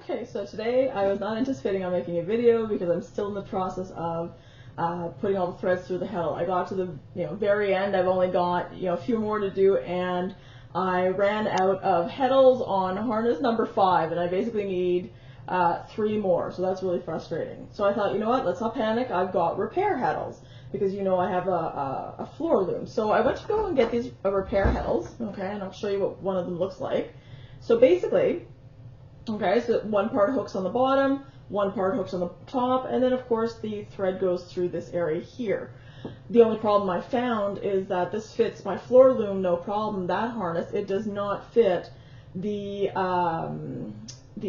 Okay, so today I was not anticipating on making a video because I'm still in the process of putting all the threads through the Heddle. I got to the very end. I've only got a few more to do, and I ran out of Heddles on harness number 5, and I basically need 3 more. So that's really frustrating. So I thought, you know what? Let's not panic. I've got repair Heddles because I have a floor loom. So I went to go and get these repair Heddles. Okay, and I'll show you what one of them looks like. So basically. Okay, so one part hooks on the bottom, one part hooks on the top, and then of course the thread goes through this area here. The only problem I found is that this fits my floor loom no problem, that harness. It does not fit the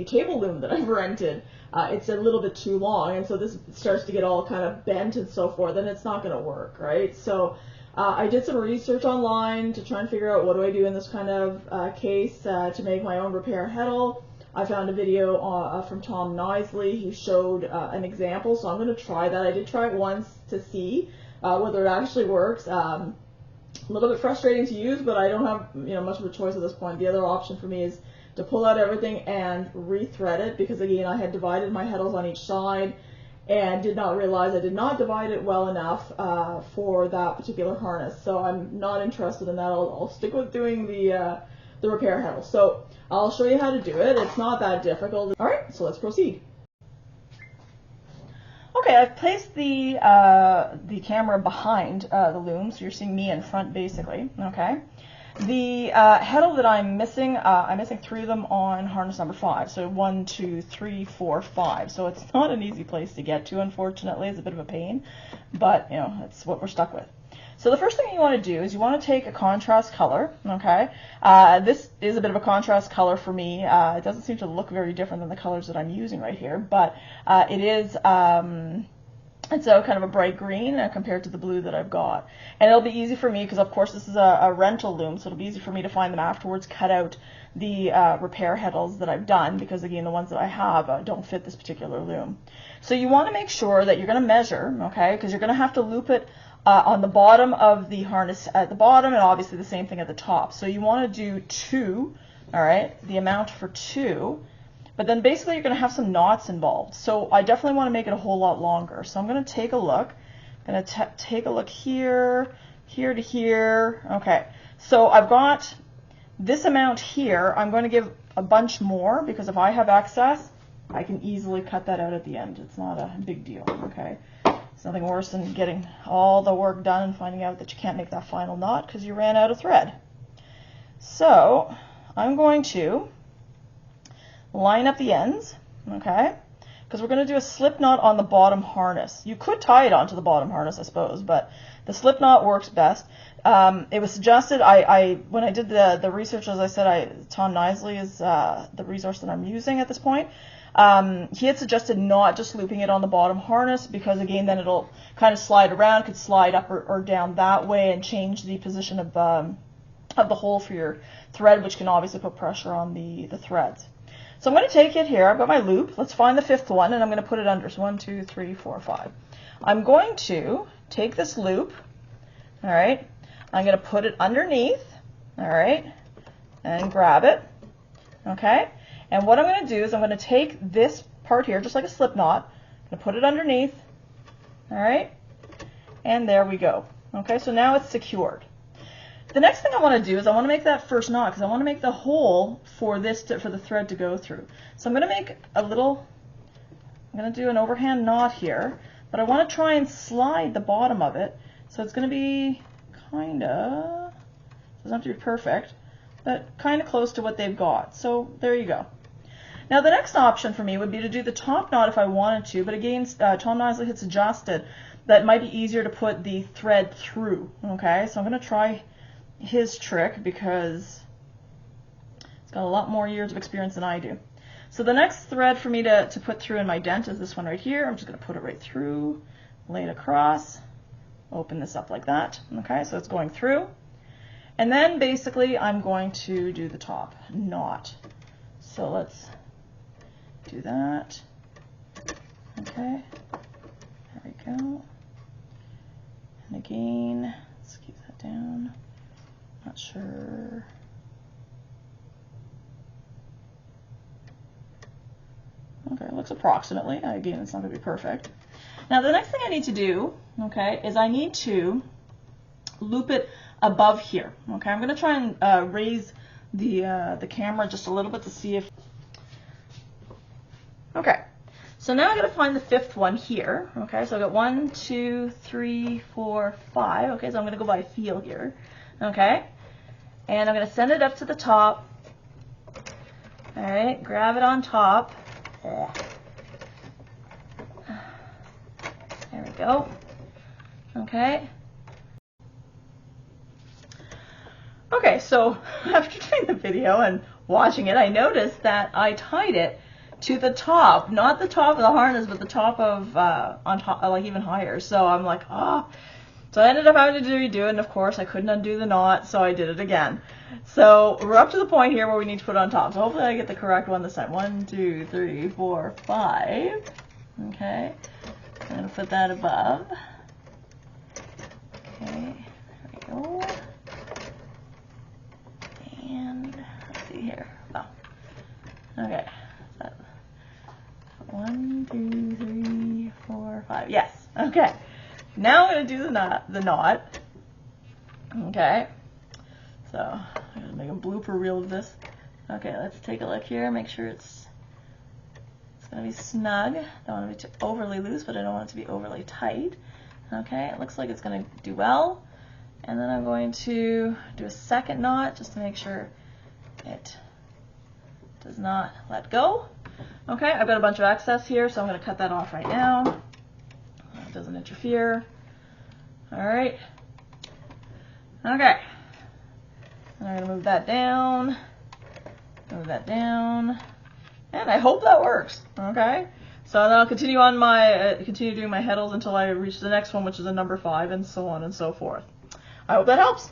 table loom that I've rented. It's a little bit too long, and so this starts to get all kind of bent and so forth, and it's not going to work, right? So I did some research online to try and figure out what do I do in this kind of case to make my own repair Heddle. I found a video from Tom Knisley. He showed an example, so I'm going to try that. I did try it once to see whether it actually works. A little bit frustrating to use, but I don't have much of a choice at this point. The other option for me is to pull out everything and rethread it, because again I had divided my Heddles on each side and did not realize I did not divide it well enough for that particular harness. So I'm not interested in that. I'll stick with doing the repair Heddle. So I'll show you how to do it. It's not that difficult. All right, so let's proceed. Okay, I've placed the camera behind the loom, so you're seeing me in front basically. Okay, the Heddle that I'm missing 3 of them on harness number 5. So 1, 2, 3, 4, 5. So it's not an easy place to get to, unfortunately. It's a bit of a pain, but that's what we're stuck with. So the first thing you want to do is you want to take a contrast color, okay? This is a bit of a contrast color for me. It doesn't seem to look very different than the colors that I'm using right here, but it is, it's a kind of a bright green compared to the blue that I've got. And it'll be easy for me because, of course, this is a rental loom, so it'll be easy for me to find them afterwards, cut out the repair Heddles that I've done, because, again, the ones that I have don't fit this particular loom. So you want to make sure that you're going to measure, okay, because you're going to have to loop it on the bottom of the harness at the bottom, and obviously the same thing at the top. So you want to do 2, all right, the amount for 2, but then basically you're going to have some knots involved. So I definitely want to make it a whole lot longer. So I'm going to take a look. I'm going to take a look here, here to here. Okay, so I've got this amount here. I'm going to give a bunch more because if I have excess, I can easily cut that out at the end. It's not a big deal, okay? It's nothing worse than getting all the work done and finding out that you can't make that final knot because you ran out of thread. So I'm going to line up the ends, okay, because we're going to do a slip knot on the bottom harness. You could tie it onto the bottom harness, I suppose, but the slip knot works best. It was suggested, when I did the research, as I said, Tom Knisley is the resource that I'm using at this point. He had suggested not just looping it on the bottom harness because, again, then it'll kind of slide around, could slide up or down that way and change the position of the hole for your thread, which can obviously put pressure on the threads. So I'm going to take it here. I've got my loop. Let's find the 5th one, and I'm going to put it under. So 1, 2, 3, 4, 5. I'm going to take this loop, all right, I'm going to put it underneath, all right, and grab it, okay. And what I'm going to do is I'm going to take this part here, just like a slip knot, I'm going to put it underneath, all right, and there we go. Okay, so now it's secured. The next thing I want to do is I want to make that first knot because I want to make the hole for this for the thread to go through. So I'm going to make I'm going to do an overhand knot here, but I want to try and slide the bottom of it. So it's going to be kind of, doesn't have to be perfect, but kind of close to what they've got. So there you go. Now the next option for me would be to do the top knot if I wanted to, but again, Tom Knisley had suggested that it might be easier to put the thread through. Okay, so I'm going to try his trick because he's got a lot more years of experience than I do. So the next thread for me to put through in my dent is this one right here. I'm just going to put it right through, lay it across, open this up like that. Okay, so it's going through. And then basically I'm going to do the top knot. So let's do that. Okay, there we go. And again, let's keep that down. Not sure. Okay, it looks approximately. Again, it's not going to be perfect. Now, the next thing I need to do, okay, is I need to loop it above here. Okay, I'm going to try and raise the camera just a little bit to see if... Okay, so now I got to find the fifth one here. Okay, so I got 1, 2, 3, 4, 5. Okay, so I'm going to go by feel here. Okay, and I'm going to send it up to the top. All right, grab it on top. There we go. Okay. Okay, so after doing the video and watching it, I noticed that I tied it to the top, not the top of the harness, but the top of, on top, like even higher. So I'm like, oh. So I ended up having to redo it, and of course I couldn't undo the knot, so I did it again. So we're up to the point here where we need to put it on top. So hopefully I get the correct one this time. 1, 2, 3, 4, 5. Okay, I'm gonna put that above. Okay, there we go. And let's see here. Oh, okay. 1, 2, 3, 4, 5. Yes. Okay. Now I'm going to do the knot. Okay. So I'm going to make a blooper reel of this. Okay, let's take a look here. Make sure it's going to be snug. Don't want it to be too overly loose, but I don't want it to be overly tight. Okay, it looks like it's going to do well. And then I'm going to do a second knot just to make sure it does not let go. Okay, I've got a bunch of excess here, so I'm going to cut that off right now. It doesn't interfere. All right. Okay. And I'm going to move that down, and I hope that works. Okay. So then I'll continue on my continue doing my heddles until I reach the next one, which is a number 5, and so on and so forth. I hope that helps.